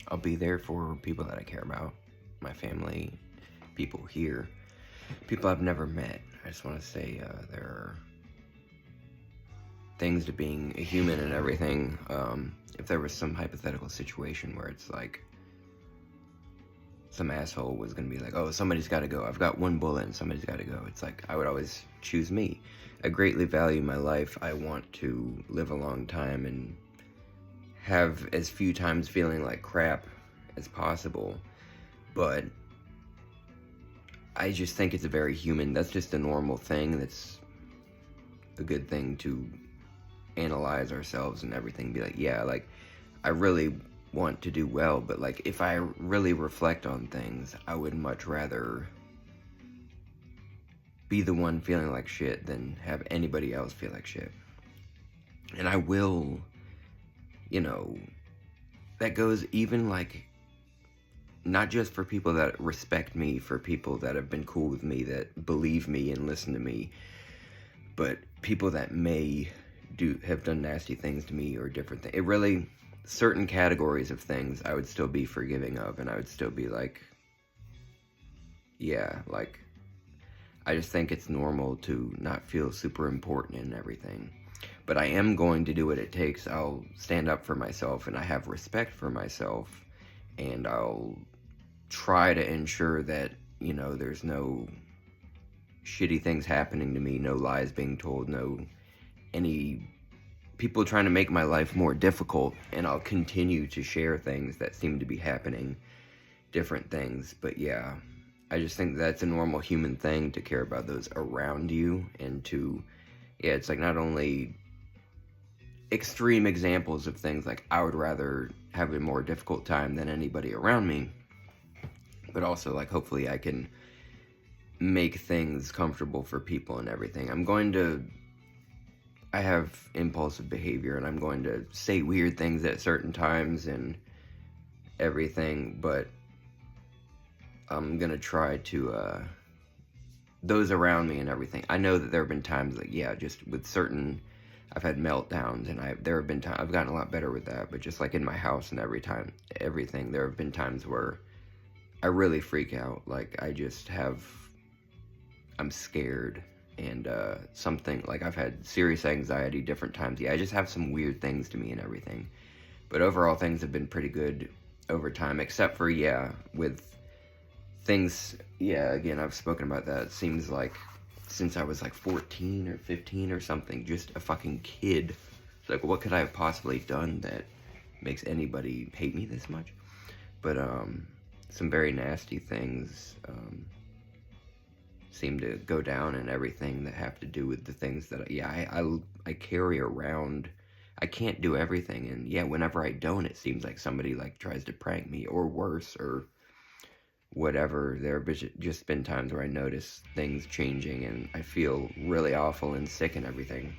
I'll be there for people that I care about, my family, people here, people I've never met. I just want to say there are things to being a human and everything. If there was some hypothetical situation where it's like some asshole was gonna be like, oh, somebody's gotta go. I've got one bullet and somebody's gotta go. It's like, I would always choose me. I greatly value my life. I want to live a long time and have as few times feeling like crap as possible. But I just think it's a very human, that's just a normal thing. That's a good thing to analyze ourselves and everything. Be like, yeah, like, I really want to do well, but like, if I really reflect on things, I would much rather be the one feeling like shit than have anybody else feel like shit. And I will, you know, that goes even like, not just for people that respect me, for people that have been cool with me, that believe me and listen to me, but people that may have done nasty things to me or different things. It really, certain categories of things I would still be forgiving of, and I would still be like, yeah, like, I just think it's normal to not feel super important in everything. But I am going to do what it takes. I'll stand up for myself, and I have respect for myself, and I'll try to ensure that, you know, there's no shitty things happening to me, no lies being told, no any people trying to make my life more difficult, and I'll continue to share things that seem to be happening, different things. But yeah, I just think that's a normal human thing, to care about those around you, and to, yeah, it's like not only extreme examples of things like I would rather have a more difficult time than anybody around me, but also like hopefully I can make things comfortable for people and everything. I have impulsive behavior, and I'm going to say weird things at certain times and everything, but I'm gonna try to, those around me and everything. I know that there have been times like, yeah, just with certain, I've had meltdowns, and there have been times, I've gotten a lot better with that, but just like in my house and everything, there have been times where I really freak out. Like, I'm scared, and something, like I've had serious anxiety different times. Yeah, I just have some weird things to me and everything. But overall, things have been pretty good over time, except for, yeah, with things, yeah, again, I've spoken about that. It seems like since I was like 14 or 15 or something, just a fucking kid. It's like, what could I have possibly done that makes anybody hate me this much? But some very nasty things seem to go down, and everything that have to do with the things that, yeah, I carry around. I can't do everything, and yeah, whenever I don't, it seems like somebody like tries to prank me, or worse, or whatever. There have just been times where I notice things changing, and I feel really awful and sick and everything.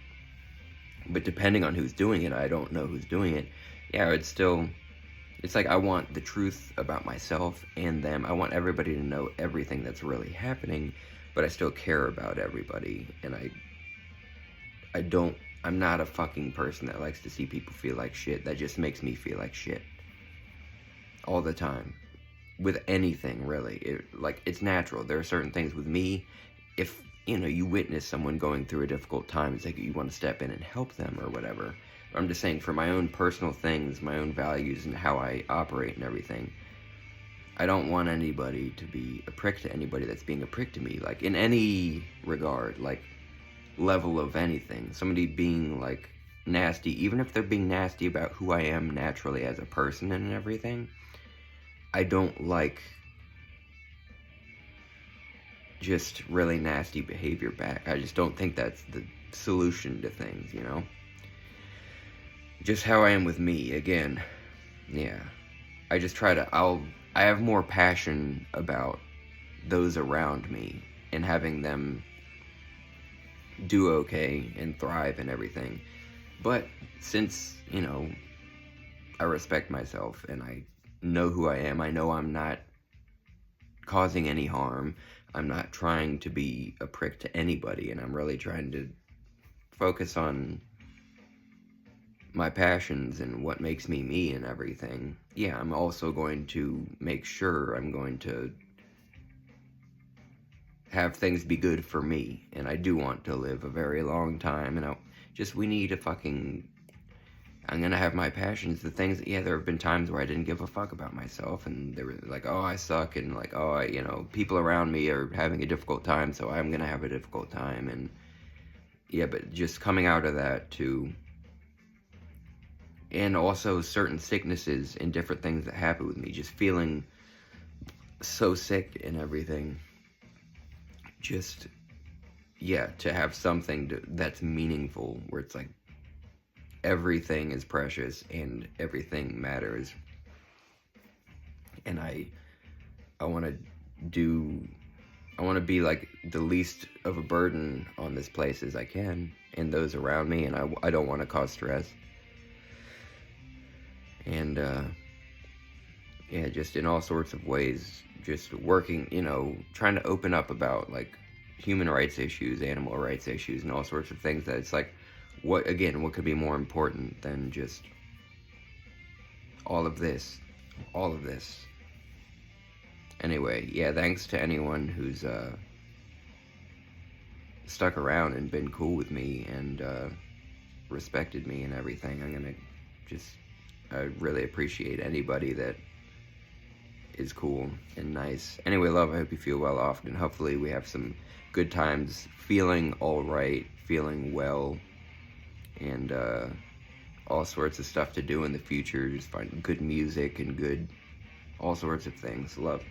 But depending on who's doing it, I don't know who's doing it. Yeah, it's like I want the truth about myself and them. I want everybody to know everything that's really happening, but I still care about everybody, and I'm not a fucking person that likes to see people feel like shit. That just makes me feel like shit all the time. With anything, really. It's natural. There are certain things with me, if, you know, you witness someone going through a difficult time, it's like you want to step in and help them or whatever. But I'm just saying, for my own personal things, my own values, and how I operate and everything, I don't want anybody to be a prick to anybody that's being a prick to me, like, in any regard, like, level of anything. Somebody being, like, nasty, even if they're being nasty about who I am naturally as a person and everything, I don't like just really nasty behavior back. I just don't think that's the solution to things, you know? Just how I am with me, again. Yeah. I just try to, I have more passion about those around me and having them do okay and thrive and everything. But since, you know, I respect myself and I know who I am, I know I'm not causing any harm, I'm not trying to be a prick to anybody, and I'm really trying to focus on my passions and what makes me me and everything, yeah, I'm also going to make sure I'm going to have things be good for me. And I do want to live a very long time, and we need a fucking, I'm gonna have my passions, the things, yeah, there have been times where I didn't give a fuck about myself, and they were like, oh, I suck, and like, oh, people around me are having a difficult time, so I'm gonna have a difficult time, and yeah, but just coming out of that too, and also certain sicknesses and different things that happen with me, just feeling so sick and everything, just, yeah, to have something that's meaningful, where it's like, everything is precious and everything matters, and I want to be like the least of a burden on this place as I can, and those around me, and I don't want to cause stress, and yeah, just in all sorts of ways, just working, trying to open up about like human rights issues, animal rights issues, and all sorts of things that it's like, what could be more important than just all of this? Anyway, yeah, thanks to anyone who's stuck around and been cool with me and respected me and everything. I really appreciate anybody that is cool and nice. Anyway, love, I hope you feel well often. Hopefully we have some good times, feeling alright, feeling well, and all sorts of stuff to do in the future. Just find good music and all sorts of things. Love.